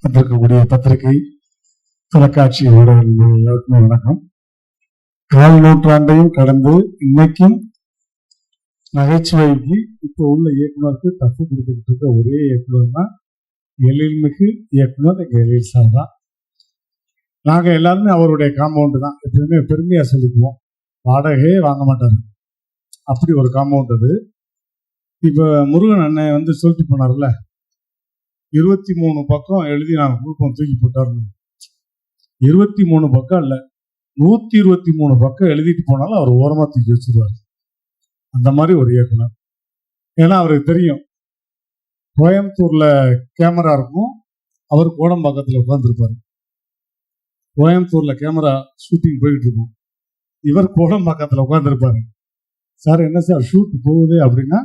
வந்திருக்கக்கூடிய பத்திரிகை தொலைக்காட்சி ஊடகங்களுக்கும் வணக்கம். கால் நூற்றாண்டையும் கடந்து இன்னைக்கும் நகைச்சுவைக்கு இப்போ உள்ள இயக்குனருக்கு தப்பு கொடுத்துட்டு இருக்க ஒரே இயக்குனர் தான் எழில்மிகு இயக்குனர் எங்க எழில் சார் தான். நாங்க எல்லாருமே அவருடைய காம்பவுண்டு தான் எப்பவுமே பெருமையா சொல்லிக்குவோம். வாடகையே வாங்க மாட்டாரு, அப்படி ஒரு காம்பவுண்ட் அது. இப்ப முருகன் அண்ணன் வந்து சொல்லிட்டு போனார்ல, 23 பக்கம் எழுதி நாங்கள் கொடுப்போம் தூக்கி போட்டாருன்னு. 23 பக்கம் இல்லை, 123 பக்கம் எழுதிட்டு போனாலும் அவர் ஓரமா தூக்கி வச்சிருவார். அந்த மாதிரி ஒரு இயக்குனர். ஏன்னா அவருக்கு தெரியும், கோயம்புத்தூர்ல கேமரா இருக்கும், அவர் கோடம்பாக்கத்தில் உட்காந்துருப்பாரு. கோயம்புத்தூர்ல கேமரா ஷூட்டிங் போயிட்டு இருக்கும், இவர் கோடம்பாக்கத்தில் உட்காந்துருப்பாரு. சார் என்ன சார் ஷூட் போகுது அப்படின்னா,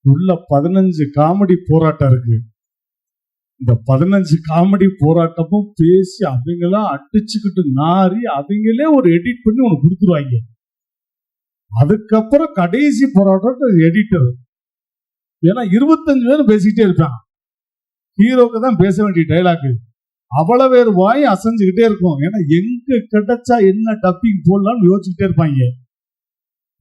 உள்ள 15 காமெடி போராட்டம் இருக்கு. இந்த 15 காமெடி போராட்டமும் பேசி அவங்களாம் அடிச்சுக்கிட்டு நாரி அவங்களே ஒரு எடிட் பண்ணி உனக்கு கொடுத்துருவாங்க. அதுக்கப்புறம் கடைசி போராட்டம் எடிட்டர். ஏன்னா 25 பேரும் பேசிக்கிட்டே இருப்பான். ஹீரோக்கு தான் பேச வேண்டிய டைலாக், அவ்வளவு பேர் வாய் அசைஞ்சுக்கிட்டே இருக்கும். ஏன்னா எங்க கிடைச்சா என்ன டப்பிங் போடலாம்னு யோசிச்சுக்கிட்டே இருப்பாங்க.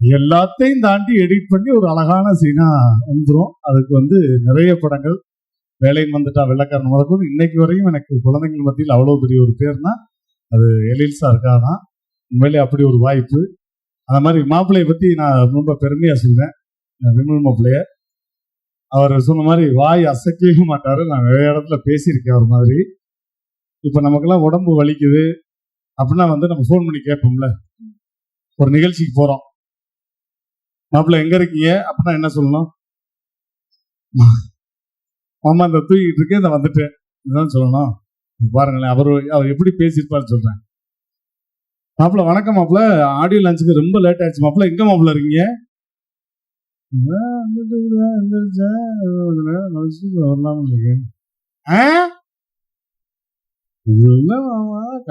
எல்லாத்தையும் தாண்டி எடிட் பண்ணி ஒரு அழகான சீனா வந்துடும். அதுக்கு வந்து நிறைய படங்கள், வேலைன்னு வந்துட்டா வெள்ளைக்காரன் முதற்கொண்டு இன்னைக்கு வரையும் எனக்கு குழந்தைகள் மத்தியில் அவ்வளோ பெரிய ஒரு பேர்னா அது எழில் சாருக்காக தான். உண்மையிலே அப்படி ஒரு வாய்ப்பு. அந்த மாதிரி மாப்பிள்ளையை பற்றி நான் ரொம்ப பெருமையாக சொல்றேன். விமல் மாப்பிள்ளைய அவர் சொன்ன மாதிரி வாய் அசைக்கவே மாட்டாரு. நான் நிறைய இடத்துல பேசியிருக்கேன் அவர் மாதிரி. இப்போ நமக்கெல்லாம் உடம்பு வலிக்குது அப்படின்னா வந்து நம்ம ஃபோன் பண்ணி கேட்போம்ல, ஒரு நிகழ்ச்சிக்கு போகிறோம், மாப்பிள்ளை எங்கே இருக்கீங்க அப்படின்னா என்ன சொல்லணும்? மாமா இந்த தூக்கிட்டு இருக்கேன், இந்த வந்துட்டேன், இதுதான் சொல்லணும். பாருங்களேன் அவர் எப்படி பேசியிருப்பாரு சொல்றேன். மாப்பிள்ள வணக்கம் மாப்பிள்ள, ஆடியோ லஞ்சுக்கு ரொம்ப லேட் ஆயிடுச்சு மாப்பிள்ள, எங்க மாப்பிள்ள இருக்கீங்க?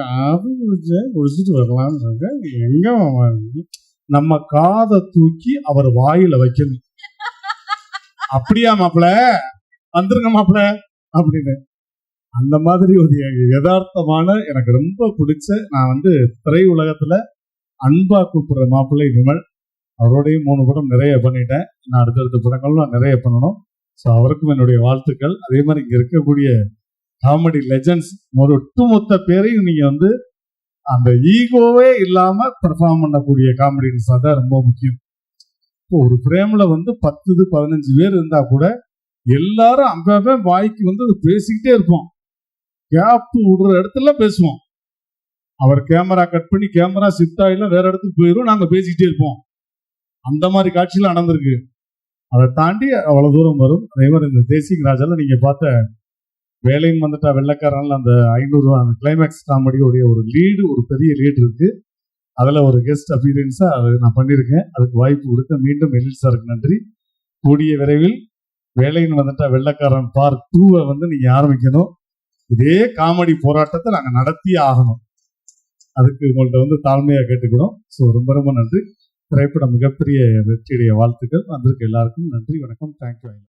காபி குடிச்சேன், குடிச்சிட்டு வரலாம்னு இருக்கேன், எங்க மாமா இருக்கு? நம்ம காதை தூக்கி அவர் வாயில வைக்கணும். அப்படியா மாப்பிள்ள, வந்துருங்க மாப்பிள்ள அப்படின்னு. அந்த மாதிரி ஒரு யதார்த்தமான, எனக்கு ரொம்ப பிடிச்ச, நான் வந்து திரை உலகத்துல அன்பா கூப்பிடுற மாப்பிள்ளை விமல். அவரோடையும் 3 படம் நிறைய பண்ணிட்டேன். நான் அடுத்தடுத்த படங்கள்லாம் நிறைய பண்ணணும். ஸோ அவருக்கும் என்னுடைய வாழ்த்துக்கள். அதே மாதிரி இங்க இருக்கக்கூடிய காமெடி லெஜண்ட்ஸ் ஒரு ஒட்டுமொத்த பேரையும் நீங்க வந்து அந்த ஈகோவே இல்லாம பெர்ஃபார்ம் பண்ணக்கூடிய காமெடியன்ஸ் தான் ரொம்ப முக்கியம். இப்போ ஒரு ஃப்ரேம்ல வந்து 10-15 பேர் இருந்தா கூட எல்லாரும் அங்க வாய்க்கு வந்து பேசிக்கிட்டே இருப்போம். கேப் விடுற இடத்துல பேசுவோம். அவர் கேமரா கட் பண்ணி கேமரா ஷிஃப்ட் ஆகிலாம் வேற இடத்துக்கு போயிடும், நாங்க பேசிக்கிட்டே இருப்போம். அந்த மாதிரி காட்சியெல்லாம் நடந்திருக்கு. அதை தாண்டி அவ்வளவு தூரம் வரும். அதே மாதிரி இந்த தேசிங் ராஜால நீங்க பார்த்த வேலைன்னு வந்துட்டா வெள்ளைக்காரன்ல அந்த 500 அந்த கிளைமேக்ஸ் காமெடியோடைய ஒரு லீடு, ஒரு பெரிய லீடு இருக்கு. அதுல ஒரு கெஸ்ட் அப்பியரன்ஸா அது நான் பண்ணியிருக்கேன். அதுக்கு வாய்ப்பு கொடுத்த மீண்டும் எழில் சாருக்கு நன்றி. கூடிய விரைவில் வேலைன்னு வந்துட்டா வெள்ளைக்காரன் பார்ட் 2 வந்து நீங்க ஆரம்பிக்கணும். இதே காமெடி போராட்டத்தை நாங்க நடத்தியே ஆகணும். அதுக்கு உங்கள்ட்ட வந்து தாழ்மையா கேட்டுக்கிறோம். ஸோ ரொம்ப ரொம்ப நன்றி. திரைப்படம் மிகப்பெரிய வெற்றியுடைய வாழ்த்துக்கள். வந்திருக்க எல்லாருக்கும் நன்றி, வணக்கம், தேங்க்யூ.